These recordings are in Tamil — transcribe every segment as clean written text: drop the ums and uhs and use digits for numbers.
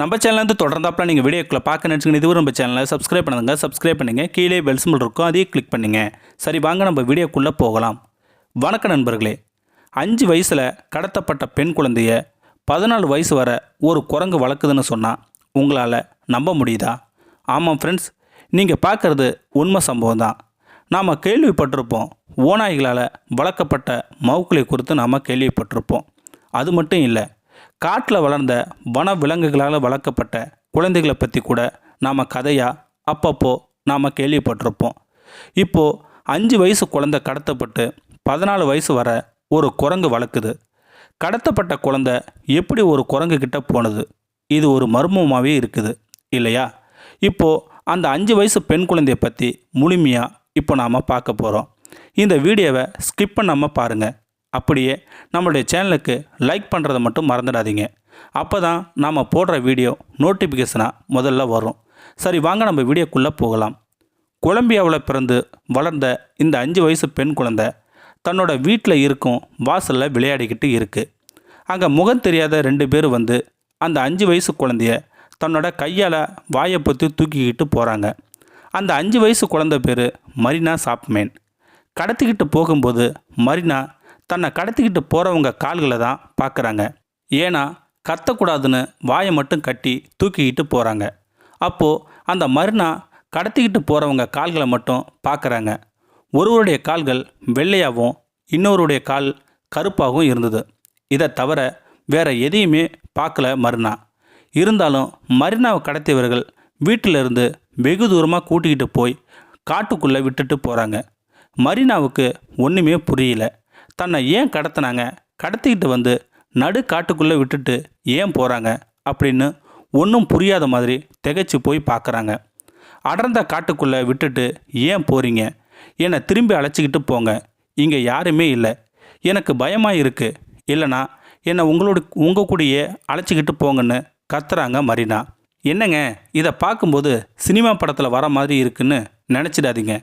நம்ம சேனல் தொடர்ந்தாப்புல நீங்கள் வீடியோக்களை பார்க்க நினச்சிங்க இதுவரை நம்ம சேனலை சப்ஸ்கிரைப் பண்ணுங்க. சப்ஸ்கிரைப் பண்ணுங்கள். கீழே பெல் சிம்பல் இருக்கும், அதையும் கிளிக் பண்ணுங்கள். சரி, வாங்க நம்ம வீடியோக்குள்ளே போகலாம். வணக்கம் நண்பர்களே. 5 வயசில் கடத்தப்பட்ட பெண் குழந்தைய 14 வயசு வரை ஒரு குரங்கு வளர்க்குதுன்னு சொன்னால் உங்களால் நம்ப முடியுதா? ஆமாம் ஃப்ரெண்ட்ஸ், நீங்கள் பார்க்குறது உண்மை சம்பவம் தான். நாம் கேள்விப்பட்டிருப்போம், ஓநாய்களால் வளர்க்கப்பட்ட மவுக்களை குறித்து நாம் கேள்விப்பட்டிருப்போம். அது மட்டும் இல்லை, காட்டில் வளர்ந்த வன விலங்குகளால் வளர்க்கப்பட்ட குழந்தைகளை பற்றி கூட நாம் கதையாக அப்பப்போ நாம் கேள்விப்பட்டிருப்போம். இப்போது 5 வயசு குழந்தை கடத்தப்பட்டு 14 வயசு வரை ஒரு குரங்கு வளர்க்குது. கடத்தப்பட்ட குழந்தை எப்படி ஒரு குரங்கு கிட்ட போனது? இது ஒரு மர்மமாகவே இருக்குது இல்லையா? இப்போது அந்த 5 வயசு பெண் குழந்தையை பற்றி முழுமையாக இப்போ நாம் பார்க்க போகிறோம். இந்த வீடியோவை ஸ்கிப் பண்ணாமல் பாருங்கள். அப்படியே நம்மளுடைய சேனலுக்கு லைக் பண்ணுறதை மட்டும் மறந்துடாதீங்க. அப்போ தான் நாம் போடுற வீடியோ நோட்டிஃபிகேஷனாக முதல்ல வரும். சரி, வாங்க நம்ம வீடியோக்குள்ளே போகலாம். கொலம்பியாவில் பிறந்து வளர்ந்த இந்த 5 வயசு பெண் குழந்தை தன்னோட வீட்டில் இருக்கும் வாசலில் விளையாடிக்கிட்டு இருக்குது. அங்கே முகம் தெரியாத 2 பேர் வந்து அந்த 5 வயசு குழந்தைய தன்னோட கையால் வாயை பொத்தி தூக்கிக்கிட்டு போகிறாங்க. அந்த 5 வயசு குழந்தை பேர் மரினா சாப்மேன். கடத்திக்கிட்டு போகும்போது மரினா தன்னை கடத்திக்கிட்டு போகிறவங்க கால்களை தான் பார்க்குறாங்க. ஏன்னா கத்தக்கூடாதுன்னு வாயை மட்டும் கட்டி தூக்கிக்கிட்டு போகிறாங்க. அப்போது அந்த மரினா கடத்திக்கிட்டு போகிறவங்க கால்களை மட்டும் பார்க்குறாங்க. ஒருவருடைய கால்கள் வெள்ளையாகவும் இன்னொருடைய கால் கருப்பாகவும் இருந்தது. இதை தவிர வேறு எதையுமே பார்க்கல மரினா. இருந்தாலும் மரினாவை கடத்தியவர்கள் வீட்டிலிருந்து வெகு தூரமாக கூட்டிக்கிட்டு போய் காட்டுக்குள்ளே விட்டுட்டு போகிறாங்க. மரினாவுக்கு ஒன்றுமே புரியல. தன்னை ஏன் கடத்தினாங்க, கடத்திக்கிட்டு வந்து நடு காட்டுக்குள்ளே விட்டுட்டு ஏன் போகிறாங்க அப்படின்னு ஒன்றும் புரியாத மாதிரி திகைச்சு போய் பார்க்குறாங்க. அடர்ந்த காட்டுக்குள்ளே விட்டுட்டு ஏன் போகிறீங்க? என்னை திரும்பி அழைச்சிக்கிட்டு போங்க. இங்கே யாருமே இல்லை. எனக்கு பயமாக இருக்குது. இல்லைனா என்னை உங்கள் கூடயே அழைச்சிக்கிட்டு போங்கன்னு கத்துறாங்க மரினா. என்னங்க, இதை பார்க்கும்போது சினிமா படத்தில் வர மாதிரி இருக்குன்னு நினச்சிடாதீங்க.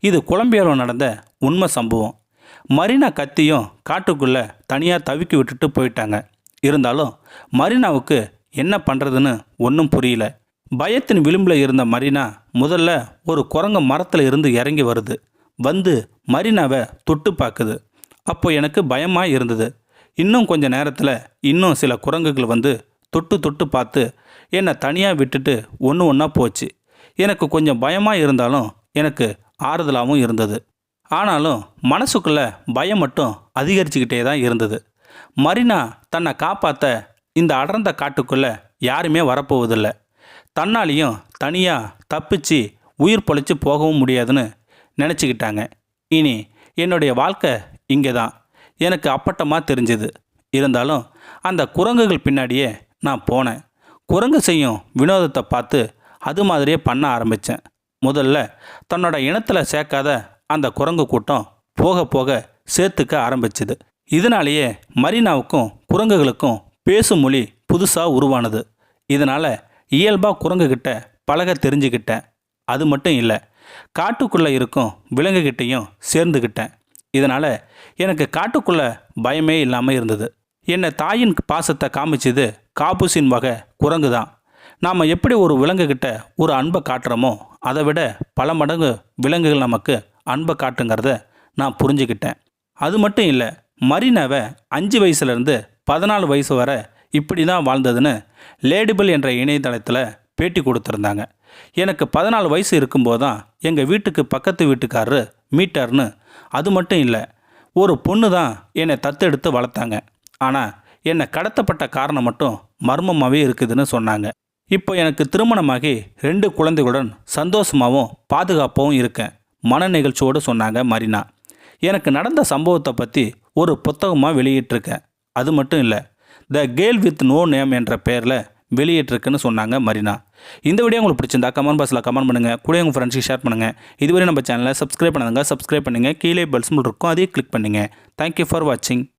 இது கொலம்பியாவில் நடந்த உண்மை சம்பவம். மரினா கத்தியும் காட்டுக்குள்ளே தனியாக தவிக்கி விட்டுட்டு போயிட்டாங்க. இருந்தாலும் மரினாவுக்கு என்ன பண்ணுறதுன்னு ஒன்றும் புரியல. பயத்தின் விளிம்பில் இருந்த மரினா முதல்ல ஒரு குரங்கு மரத்தில் இருந்து இறங்கி வருது. வந்து மரினாவை தொட்டு பார்க்குது. அப்போ எனக்கு பயமாக இருந்தது. இன்னும் கொஞ்சம் நேரத்தில் இன்னும் சில குரங்குகள் வந்து தொட்டு தொட்டு பார்த்து என்னை தனியாக விட்டுட்டு ஒன்று ஒன்றா போச்சு. எனக்கு கொஞ்சம் பயமாக இருந்தாலும் எனக்கு ஆறுதலாகவும் இருந்தது. ஆனாலும் மனசுக்குள்ளே பயம் மட்டும் அதிகரிச்சுக்கிட்டே தான் இருந்தது. மரினா தன்னை காப்பாற்ற இந்த அடர்ந்த காட்டுக்குள்ளே யாருமே வரப்போவதில்லை. தன்னாலையும் தனியாக தப்பிச்சு உயிர் பொழைச்சி போகவும் முடியாதுன்னு நினச்சிக்கிட்டாங்க. இனி என்னுடைய வாழ்க்கை இங்கே தான் எனக்கு அப்பட்டமாக தெரிஞ்சுது. இருந்தாலும் அந்த குரங்குகள் பின்னாடியே நான் போனேன். குரங்கு செய்யும் வினோதத்தை பார்த்து அது மாதிரியே பண்ண ஆரம்பித்தேன். முதல்ல தன்னோட இனத்தில் சேர்க்காத அந்த குரங்கு கூட்டம் போக போக சேர்த்துக்க ஆரம்பிச்சுது. இதனாலேயே மரினாவுக்கும் குரங்குகளுக்கும் பேசும் மொழி புதுசாக உருவானது. இதனால் இயல்பாக குரங்குகிட்ட பழக தெரிஞ்சுக்கிட்டேன். அது மட்டும் இல்லை, காட்டுக்குள்ளே இருக்கும் விலங்குகிட்டையும் சேர்ந்துக்கிட்டேன். இதனால் எனக்கு காட்டுக்குள்ளே பயமே இல்லாமல் இருந்தது. என்னை தாயின் பாசத்தை காமிச்சது காபூசின் வகை குரங்கு தான். நாம் எப்படி ஒரு விலங்குகிட்ட ஒரு அன்பை காட்டுறோமோ அதை விட பல மடங்கு விலங்குகள் நமக்கு அன்பை காட்டுங்கிறத நான் புரிஞ்சுக்கிட்டேன். அது மட்டும் இல்லை, மரினாவை 5 வயசுலேருந்து 14 வயசு வரை இப்படி தான் வாழ்ந்ததுன்னு லேடிபிள் என்ற இணையதளத்தில் பேட்டி கொடுத்துருந்தாங்க. எனக்கு 14 வயசு இருக்கும்போது தான் எங்கள் வீட்டுக்கு பக்கத்து வீட்டுக்காரரு மீட்டார்னு. அது மட்டும் இல்லை, ஒரு பொண்ணு தான் என்னை தத்தெடுத்து வளர்த்தாங்க. ஆனால் என்னை கடத்தப்பட்ட காரணம் மட்டும் மர்மமாகவே இருக்குதுன்னு சொன்னாங்க. இப்போ எனக்கு திருமணமாகி 2 குழந்தைகளுடன் சந்தோஷமாகவும் பாதுகாப்பாகவும் இருக்கேன் மன நிகழ்ச்சியோடு சொன்னாங்க மரினா. எனக்கு நடந்த சம்பவத்தை பற்றி ஒரு புத்தகமாக வெளியிட்டிருக்கேன். அது மட்டும் இல்லை, the girl with no name என்ற பெயரில் வெளியிட்டிருக்குன்னு சொன்னாங்க மரினா. இந்த வீடியோ உங்களுக்கு பிடிச்சிருந்தா கமெண்ட் பாக்ஸில் கமெண்ட் பண்ணுங்கள். கூட உங்கள் ஃப்ரெண்ட்ஸுக்கு ஷேர் பண்ணுங்கள். இதுவரை நம்ம சேனலை சப்ஸ்கிரைப் பண்ணுங்கள். கீழே பெல் சிம்பல் இருக்கும், அதையும் கிளிக் பண்ணுங்கள். தேங்க்யூ ஃபார் வாட்சிங்.